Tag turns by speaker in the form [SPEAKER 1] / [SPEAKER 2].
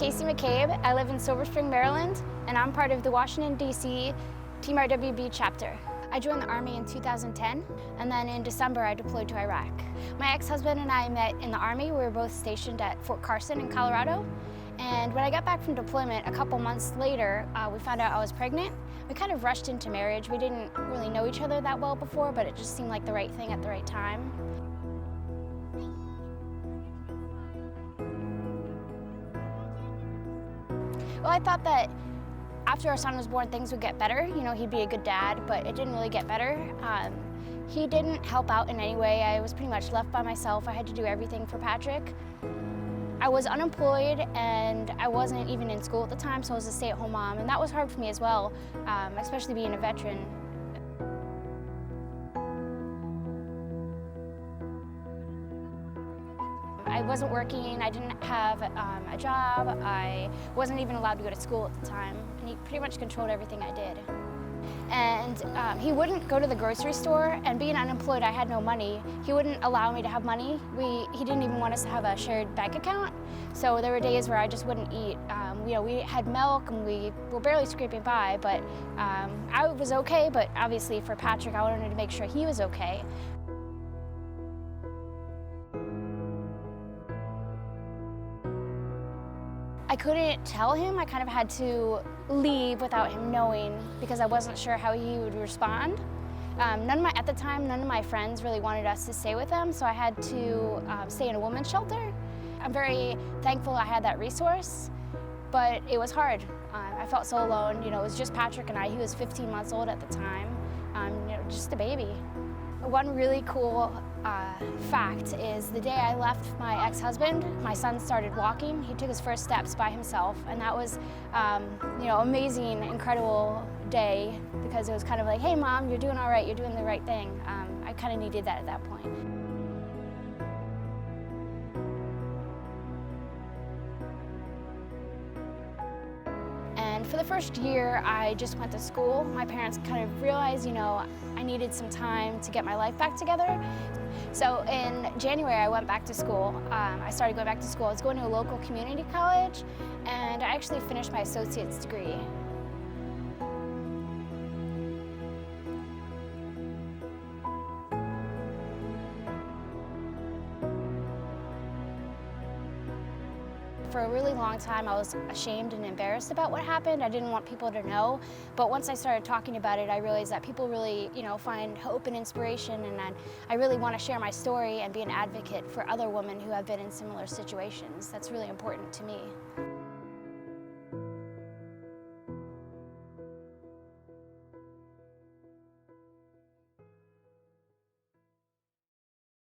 [SPEAKER 1] Casey McCabe. I live in Silver Spring, Maryland, and I'm part of the Washington, D.C. Team RWB chapter. I joined the Army in 2010, and then in December I deployed to Iraq. My ex-husband and I met in the Army. We were both stationed at Fort Carson in Colorado. And when I got back from deployment a couple months later, we found out I was pregnant. We kind of rushed into marriage. We didn't really know each other that well before, but it just seemed like the right thing at the right time. Well, I thought that after our son was born, things would get better. You know, he'd be a good dad, but it didn't really get better. He didn't help out in any way. I was pretty much left by myself. I had to do everything for Patrick. I was unemployed and I wasn't even in school at the time, so I was a stay-at-home mom, and that was hard for me as well, especially being a veteran. I wasn't working, I didn't have a job, I wasn't even allowed to go to school at the time, and he pretty much controlled everything I did. And he wouldn't go to the grocery store, and being unemployed, I had no money. He wouldn't allow me to have money. He didn't even want us to have a shared bank account, so there were days where I just wouldn't eat. You know, we had milk and we were barely scraping by, but I was okay, but obviously for Patrick, I wanted to make sure he was okay. I couldn't tell him. I kind of had to leave without him knowing because I wasn't sure how he would respond. At the time, none of my friends really wanted us to stay with them, so I had to stay in a women's shelter. I'm very thankful I had that resource, but it was hard. I felt so alone. You know, it was just Patrick and I. He was 15 months old at the time, you know, just a baby. One really cool fact is the day I left my ex-husband, my son started walking. He took his first steps by himself, and that was, you know, amazing, incredible day because it was kind of like, hey, Mom, you're doing all right, you're doing the right thing. I kind of needed that at that point. And for the first year, I just went to school. My parents kind of realized, you know, I needed some time to get my life back together. So in January, I went back to school. I started going back to school. I was going to a local community college, and I actually finished my associate's degree. For a really long time, I was ashamed and embarrassed about what happened. I didn't want people to know. But once I started talking about it, I realized that people really, you know, find hope and inspiration, and I really want to share my story and be an advocate for other women who have been in similar situations. That's really important to me.